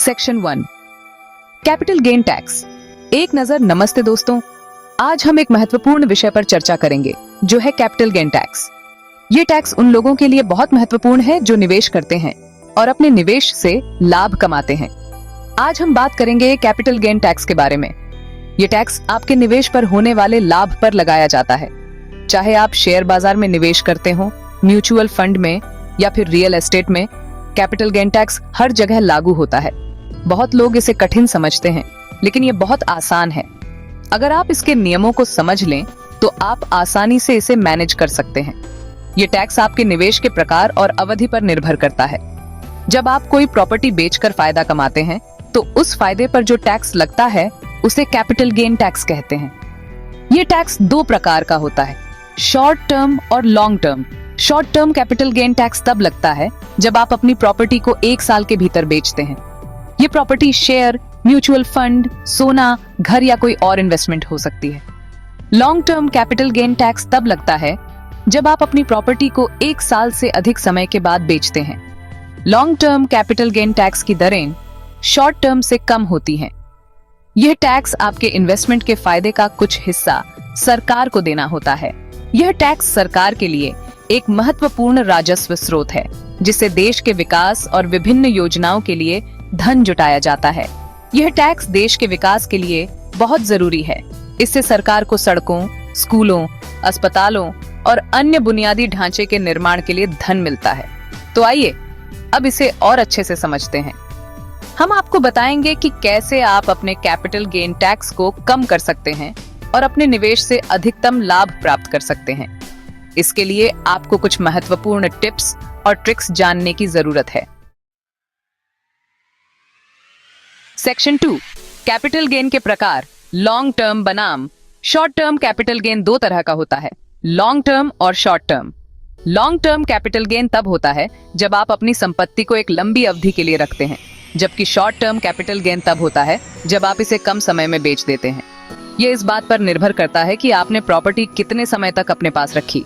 Section 1 capital gain tax. एक नजर नमस्ते दोस्तों, आज हम एक महत्वपूर्ण विषय पर चर्चा करेंगे जो है कैपिटल गेन टैक्स। ये टैक्स उन लोगों के लिए बहुत महत्वपूर्ण है जो निवेश करते हैं और अपने निवेश से लाभ कमाते हैं। आज हम बात करेंगे कैपिटल गेन टैक्स के बारे में। ये टैक्स आपके निवेश पर होने वाले लाभ पर लगाया जाता है। चाहे आप शेयर बाजार में निवेश करते हो, म्यूचुअल फंड में या फिर रियल एस्टेट में, कैपिटल गेन टैक्स हर जगह लागू होता है। बहुत लोग इसे कठिन समझते हैं, लेकिन ये बहुत आसान है। अगर आप इसके नियमों को समझ लें तो आप आसानी से इसे मैनेज कर सकते हैं। ये टैक्स आपके निवेश के प्रकार और अवधि पर निर्भर करता है। जब आप कोई प्रॉपर्टी बेचकर फायदा कमाते हैं तो उस फायदे पर जो टैक्स लगता है उसे कैपिटल गेन टैक्स कहते हैं। ये टैक्स दो प्रकार का होता है, शॉर्ट टर्म और long term. Short term capital gain tax तब लगता है जब आप अपनी प्रॉपर्टी को 1 साल के भीतर बेचते हैं। ये प्रॉपर्टी शेयर, म्यूचुअल फंड, सोना, घर या कोई और इन्वेस्टमेंट हो सकती है। Long term capital gain tax तब लगता है जब आप अपनी प्रॉपर्टी को 1 साल से अधिक समय के बाद बेचते हैं। Long term capital gain tax की दरें शॉर्ट टर्म से कम होती हैं। यह टैक्स आपके इन्वेस्टमेंट के फायदे का कुछ हिस्सा सरकार को देना होता है। यह टैक्स सरकार के लिए एक महत्वपूर्ण राजस्व स्रोत है, जिससे देश के विकास और विभिन्न योजनाओं के लिए धन जुटाया जाता है। यह टैक्स देश के विकास के लिए बहुत जरूरी है। इससे सरकार को सड़कों, स्कूलों, अस्पतालों और अन्य बुनियादी ढांचे के निर्माण के लिए धन मिलता है। तो आइए अब इसे और अच्छे से समझते हैं। हम आपको बताएंगे कि कैसे आप अपने कैपिटल गेन टैक्स को कम कर सकते हैं और अपने निवेश से अधिकतम लाभ प्राप्त कर सकते हैं। इसके लिए आपको कुछ महत्वपूर्ण टिप्स और ट्रिक्स जानने की जरूरत है। सेक्शन 2 कैपिटल गेन के प्रकार। लॉन्ग टर्म बनाम शॉर्ट टर्म कैपिटल गेन दो तरह का होता है, लॉन्ग टर्म और short term. Long term capital gain तब होता है जब आप अपनी संपत्ति को एक लंबी अवधि के लिए रखते हैं, जबकि शॉर्ट टर्म कैपिटल गेन तब होता है जब आप इसे कम समय में बेच देते हैं। यह इस बात पर निर्भर करता है कि आपने प्रॉपर्टी कितने समय तक अपने पास रखी।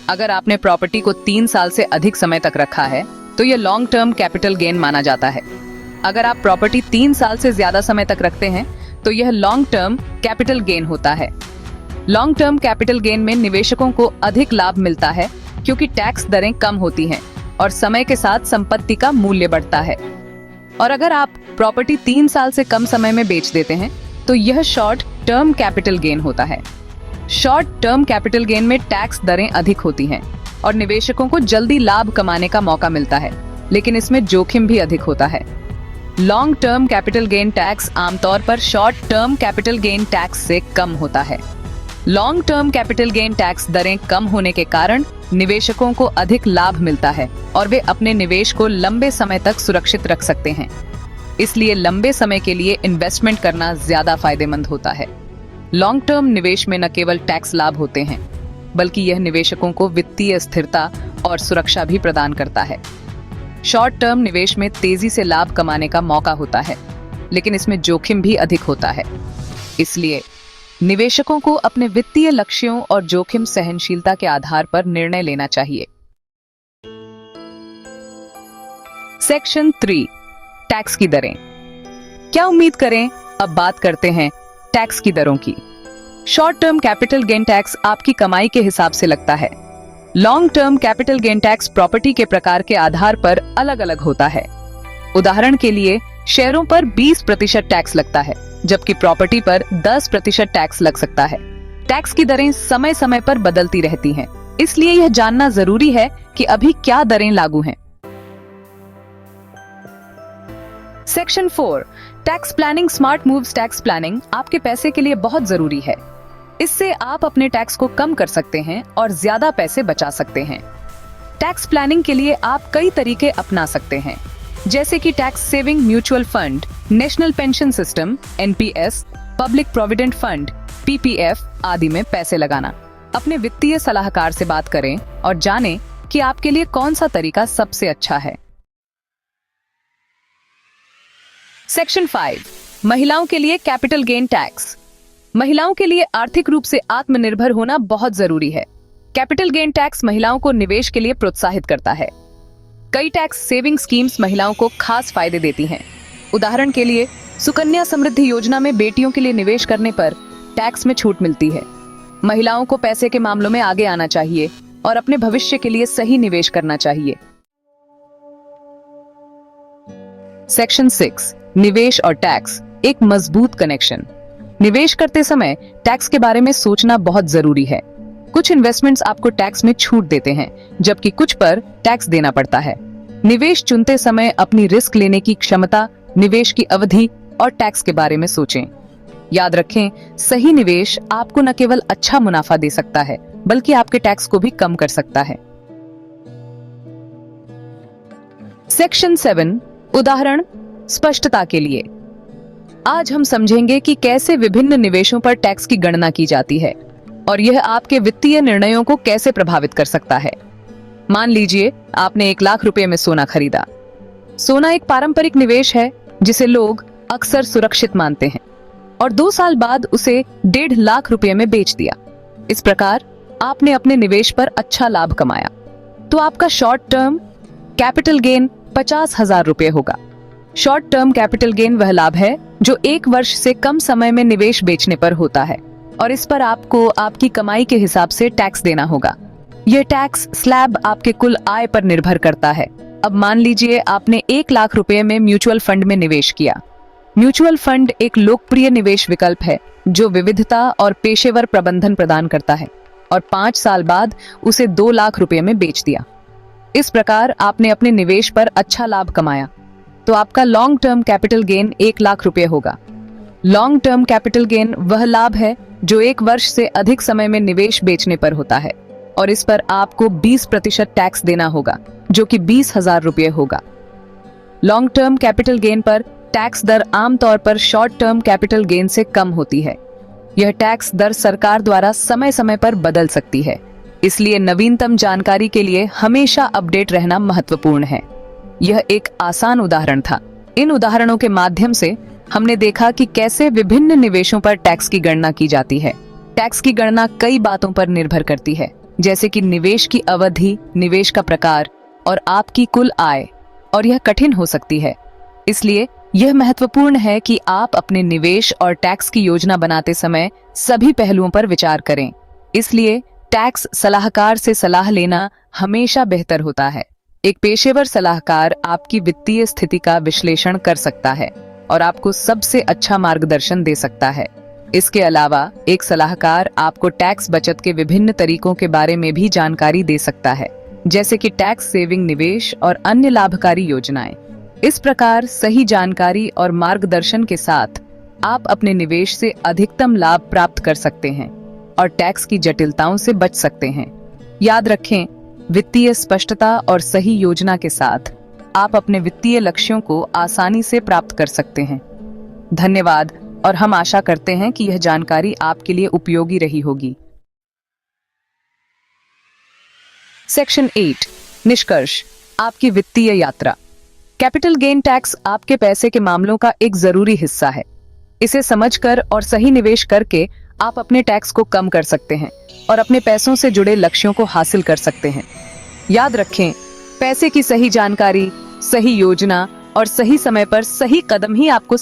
अगर आपने प्रॉपर्टी को 3 साल से अधिक समय तक रखा है तो यह लॉन्ग टर्म कैपिटल गेन माना जाता है। अगर आप प्रॉपर्टी 3 साल से ज्यादा समय तक रखते हैं तो यह लॉन्ग टर्म कैपिटल गेन होता है। लॉन्ग टर्म कैपिटल गेन में निवेशकों को अधिक लाभ मिलता है क्योंकि टैक्स दरें कम होती हैं और समय के साथ संपत्ति का मूल्य बढ़ता है। और अगर आप प्रॉपर्टी 3 साल से कम समय में बेच देते हैं तो यह शॉर्ट टर्म कैपिटल गेन होता है। शॉर्ट टर्म कैपिटल गेन में टैक्स दरें अधिक होती हैं और निवेशकों को जल्दी लाभ कमाने का मौका मिलता है, लेकिन इसमें जोखिम भी अधिक होता है। Long term capital gain tax आमतौर पर short term capital gain tax से कम होता है। Long term capital gain tax दरें कम होने के कारण निवेशकों को अधिक लाभ मिलता है और वे अपने निवेश को लंबे समय तक सुरक्षित रख सकते हैं। इसलिए लंबे समय के लिए इन्वेस्टमेंट करना ज्यादा फायदेमंद होता है। लॉन्ग टर्म निवेश में न केवल टैक्स लाभ होते हैं, बल्कि यह निवेशकों को वित्तीय स्थिरता और सुरक्षा भी प्रदान करता है। शॉर्ट टर्म निवेश में तेजी से लाभ कमाने का मौका होता है, लेकिन इसमें जोखिम भी अधिक होता है। इसलिए निवेशकों को अपने वित्तीय लक्ष्यों और जोखिम सहनशीलता के आधार पर निर्णय लेना चाहिए। सेक्शन 3 टैक्स की दरें। क्या उम्मीद करें? अब बात करते हैं टैक्स की दरों की। Short term capital gain tax आपकी कमाई के हिसाब से लगता है। Long term capital gain tax property के प्रकार के आधार पर अलग अलग होता है। उदाहरण के लिए शेयरों पर 20% टैक्स लगता है, जबकि प्रॉपर्टी पर 10% टैक्स लग सकता है। टैक्स की दरें समय समय पर बदलती रहती हैं, इसलिए यह जानना जरूरी है कि अभी क्या दरें लागू हैं। Section 4 tax planning. Smart moves. Tax planning आपके पैसे के लिए बहुत जरूरी है। इससे आप अपने टैक्स को कम कर सकते हैं और ज्यादा पैसे बचा सकते हैं। टैक्स प्लानिंग के लिए आप कई तरीके अपना सकते हैं, जैसे कि tax saving mutual fund, national pension system NPS, public provident fund PPF आदि में पैसे लगाना। अपने वित्तीय सलाहकार से बात करें और जानें कि आपके लिए कौन सा तरीका सबसे अच्छा है। सेक्शन 5 महिलाओं के लिए कैपिटल गेन टैक्स। महिलाओं के लिए आर्थिक रूप से आत्मनिर्भर होना बहुत जरूरी है। कैपिटल गेन टैक्स महिलाओं को निवेश के लिए प्रोत्साहित करता है। कई टैक्स सेविंग स्कीम्स महिलाओं को खास फायदे देती हैं। उदाहरण के लिए सुकन्या समृद्धि योजना में बेटियों के लिए निवेश करने पर टैक्स में छूट मिलती है। महिलाओं को पैसे के मामलों में आगे आना चाहिए और अपने भविष्य के लिए सही निवेश करना चाहिए। सेक्शन 6, निवेश और टैक्स, एक मजबूत कनेक्शन। निवेश करते समय टैक्स के बारे में सोचना बहुत जरूरी है। कुछ इन्वेस्टमेंट्स आपको टैक्स में छूट देते हैं, जबकि कुछ पर टैक्स देना पड़ता है। निवेश चुनते समय अपनी रिस्क लेने की क्षमता, निवेश की अवधि और टैक्स के बारे में सोचें। याद रखें, सही निवेश आपको न केवल अच्छा मुनाफा दे सकता है, बल्कि आपके टैक्स को भी कम कर सकता है। सेक्शन 7, उदाहरण स्पष्टता के लिए। आज हम समझेंगे कि कैसे विभिन्न निवेशों पर टैक्स की गणना की जाती है और यह आपके वित्तीय निर्णयों को कैसे प्रभावित कर सकता है। मान लीजिए आपने 1 लाख रुपए में सोना खरीदा। सोना एक पारंपरिक निवेश है जिसे लोग अक्सर सुरक्षित मानते हैं और 2 साल बाद उसे 1.5 लाख रुपए में बेच दिया। इस प्रकार आपने अपने निवेश पर अच्छा लाभ कमाया। तो आपका शॉर्ट टर्म कैपिटल गेन 50,000 रुपए होगा। शॉर्ट टर्म कैपिटल गेन वह लाभ है जो 1 वर्ष से कम समय में निवेश बेचने पर होता है और इस पर आपको आपकी कमाई के हिसाब से टैक्स देना होगा। यह टैक्स स्लैब आपके कुल आय पर निर्भर करता है। अब मान लीजिए आपने 1 लाख रुपए में म्यूचुअल फंड में निवेश किया। म्यूचुअल फंड एक लोकप्रिय निवेश विकल्प है जो विविधता और पेशेवर प्रबंधन प्रदान करता है और 5 साल बाद उसे 2 लाख रुपए में बेच दिया। इस प्रकार आपने अपने निवेश पर अच्छा लाभ कमाया। तो आपका long term capital gain 1 lakh रुपए होगा। लॉन्ग टर्म कैपिटल गेन वह लाभ है जो 1 वर्ष से अधिक समय में निवेश बेचने पर होता है और इस पर आपको 20% टैक्स देना होगा, जो कि 20,000 रुपए होगा। लॉन्ग टर्म कैपिटल गेन पर टैक्स दर आमतौर पर शॉर्ट टर्म कैपिटल गेन से कम होती है। यह टैक्स दर सरकार द्वारा समय समय पर बदल सकती है, इसलिए नवीनतम जानकारी के लिए हमेशा अपडेट रहना महत्वपूर्ण है। यह एक आसान उदाहरण था। इन उदाहरणों के माध्यम से हमने देखा कि कैसे विभिन्न निवेशों पर टैक्स की गणना की जाती है। टैक्स की गणना कई बातों पर निर्भर करती है, जैसे कि निवेश की अवधि, निवेश का प्रकार और आपकी कुल आय, और यह कठिन हो सकती है। इसलिए यह महत्वपूर्ण है कि आप अपने निवेश और टैक्स की योजना बनाते समय सभी पहलुओं पर विचार करें। इसलिए टैक्स सलाहकार से सलाह लेना हमेशा बेहतर होता है। एक पेशेवर सलाहकार आपकी वित्तीय स्थिति का विश्लेषण कर सकता है और आपको सबसे अच्छा मार्गदर्शन दे सकता है। इसके अलावा एक सलाहकार आपको टैक्स बचत के विभिन्न तरीकों के बारे में भी जानकारी दे सकता है, जैसे कि टैक्स सेविंग निवेश और अन्य लाभकारी योजनाएं। इस प्रकार सही जानकारी और मार्गदर्शन के साथ आप अपने निवेश से अधिकतम लाभ प्राप्त कर सकते हैं और टैक्स की जटिलताओं से बच सकते हैं। याद रखें, वित्तीय स्पष्टता और सही योजना के साथ आप अपने वित्तीय लक्ष्यों को आसानी से प्राप्त कर सकते हैं। धन्यवाद और हम आशा करते हैं कि यह जानकारी आपके लिए उपयोगी रही होगी। सेक्शन 8, निष्कर्ष, आपकी वित्तीय यात्रा। कैपिटल गेन टैक्स आपके पैसे के मामलों का एक जरूरी हिस्सा है। इसे समझकर और सही निवेश करके आप अपने टैक्स को कम कर सकते हैं और अपने पैसों से जुड़े लक्ष्यों को हासिल कर सकते हैं। याद रखें, पैसे की सही जानकारी, सही योजना और सही समय पर सही कदम ही आपको